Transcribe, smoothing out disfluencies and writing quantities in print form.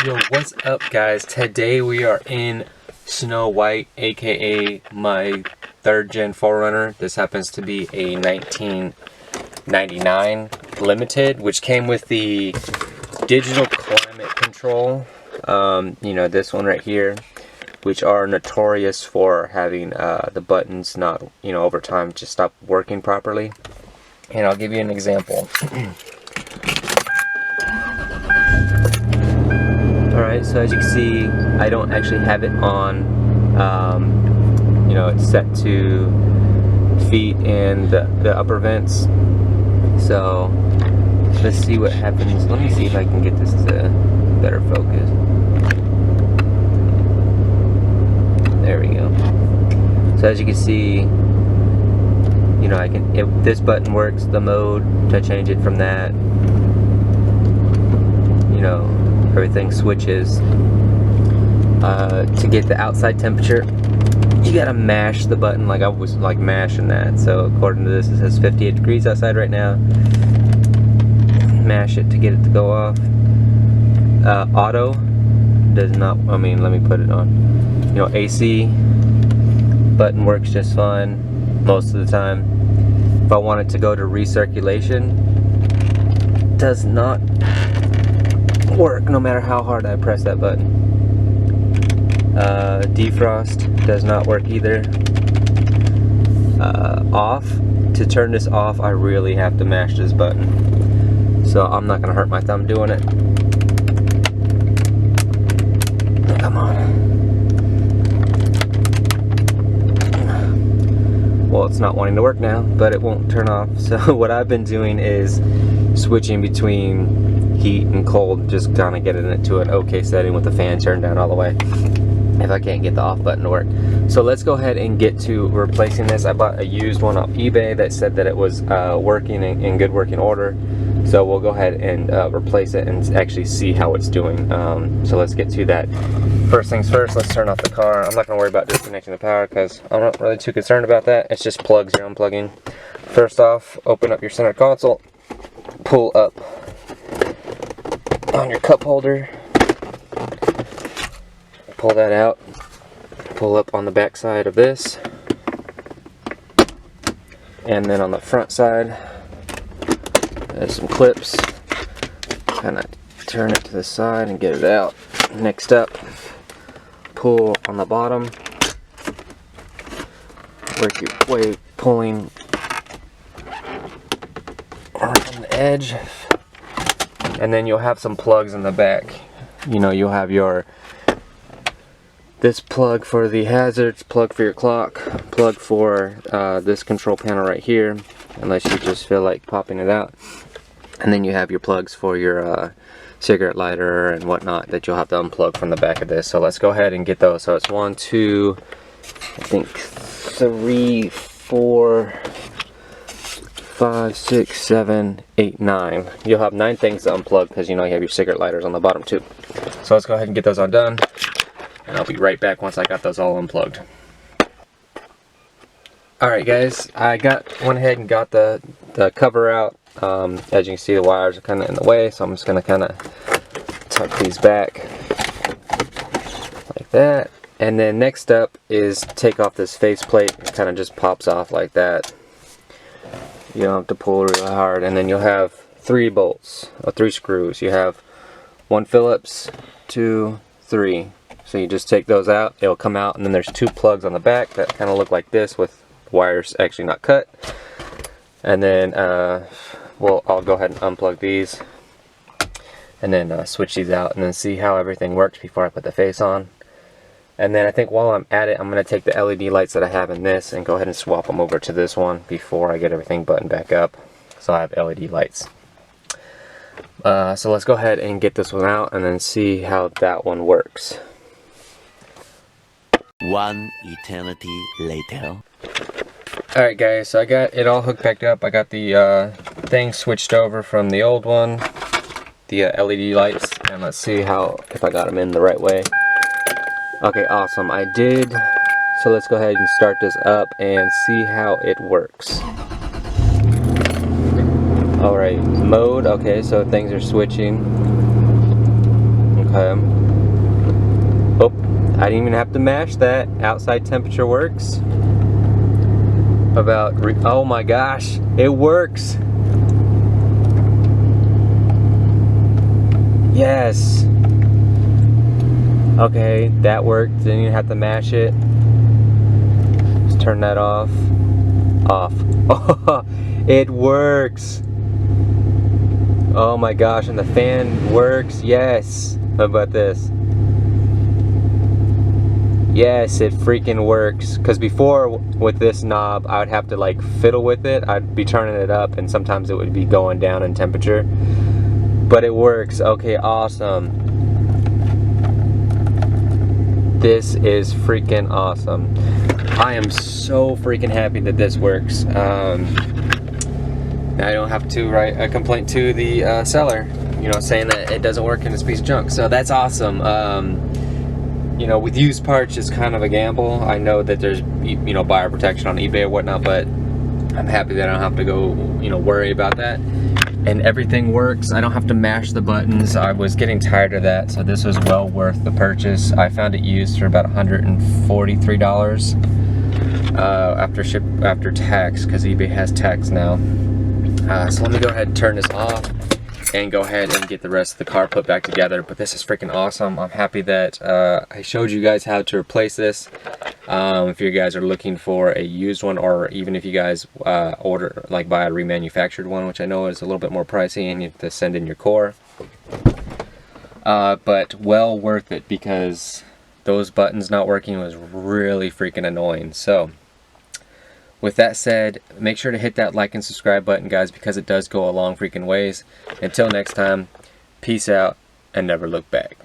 Yo, what's up guys? Today we are in Snow White, aka my 3rd gen 4runner. This happens to be a 1999 limited, which came with the digital climate control. You know, this one right here, which are notorious for having the buttons not, over time just stop working properly. And I'll give you an example. Alright, so as you can see, I don't actually have it on, it's set to feet and the upper vents. So, let's see what happens. Let me see if I can get this to better focus. There we go. So as you can see, if this button works, the mode, to change it from that, everything switches. To get the outside temperature, you gotta mash the button. Like I was mashing that. So according to this, it says 58 degrees outside right now. Mash it to get it to go off. Auto does not, let me put it on. AC button works just fine most of the time. If I want it to go to recirculation, does not work no matter how hard I press that button. Defrost does not work either. Off, to turn this off, I really have to mash this button. So I'm not gonna hurt my thumb doing it. Come on. Well, it's not wanting to work now, but it won't turn off. So what I've been doing is switching between heat and cold, just kind of getting it to an okay setting with the fan turned down all the way if I can't get the off button to work. So let's go ahead and get to replacing this. I bought a used one off eBay that said that it was working in good working order. So we'll go ahead and replace it and actually see how it's doing. So let's get to that. First things first, let's turn off the car. I'm not going to worry about disconnecting the power because I'm not really too concerned about that. It's just plugs you're unplugging. First off, open up your center console, pull up on your cup holder, pull that out, pull up on the back side of this, and then on the front side there's some clips. Kind of turn it to the side and get it out. Next up, pull on the bottom, work your way pulling around the edge, and then you'll have some plugs in the back. You'll have this plug for the hazards, plug for your clock, plug for this control panel right here, unless you just feel like popping it out. And then you have your plugs for your cigarette lighter and whatnot that you'll have to unplug from the back of this. So let's go ahead and get those. So it's 1, 2, I think 3, 4, 5, 6, 7, 8, 9. You'll have 9 things to unplug because you have your cigarette lighters on the bottom too. So let's go ahead and get those all done, and I'll be right back once I got those all unplugged. Alright guys, I went ahead and got the cover out. As you can see, the wires are kind of in the way, so I'm just going to kind of tuck these back like that. And then next up is take off this faceplate. It kind of just pops off like that. You don't have to pull really hard. And then you'll have 3 bolts, or 3 screws. You have 1 Phillips, 2, 3. So you just take those out, it'll come out, and then there's 2 plugs on the back that kind of look like this with wires actually not cut. And then I'll go ahead and unplug these and then switch these out and then see how everything works before I put the face on. And then I think while I'm at it, I'm going to take the LED lights that I have in this and go ahead and swap them over to this one before I get everything buttoned back up. So I have LED lights. So let's go ahead and get this one out and then see how that one works. One eternity later. Alright guys, so I got it all hooked back up. I got the thing switched over from the old one, the LED lights, and let's see if I got them in the right way. Okay, awesome, I did. So let's go ahead and start this up and see how it works. Alright, mode, okay, so things are switching. Okay. Oh, I didn't even have to mash that. Outside temperature works. Oh my gosh, it works. Yes. Okay, that worked. Didn't even have to mash it. Just turn that off. Off. Oh, it works. Oh my gosh, and the fan works. Yes. How about this? Yes, it freaking works. Because before, with this knob, I would have to like fiddle with it. I'd be turning it up and sometimes it would be going down in temperature. But it works. Okay, awesome. This is freaking awesome. I am so freaking happy that this works. Now I don't have to write a complaint to the seller, you know, saying that it doesn't work in this piece of junk. So that's awesome. You know, with used parts, it's kind of a gamble. I know that there's, you know, buyer protection on eBay or whatnot, but I'm happy that I don't have to go, you know, worry about that. And everything works. I don't have to mash the buttons. I was getting tired of that, so this was well worth the purchase. I found it used for about $143 after tax, because eBay has tax now. So let me go ahead and turn this off and go ahead and get the rest of the car put back together. But this is freaking awesome. I'm happy that I showed you guys how to replace this. If you guys are looking for a used one, or even if you guys buy a remanufactured one, which I know is a little bit more pricey and you have to send in your core. But well worth it, because those buttons not working was really freaking annoying. So with that said, make sure to hit that like and subscribe button, guys, because it does go a long freaking ways. Until next time, peace out and never look back.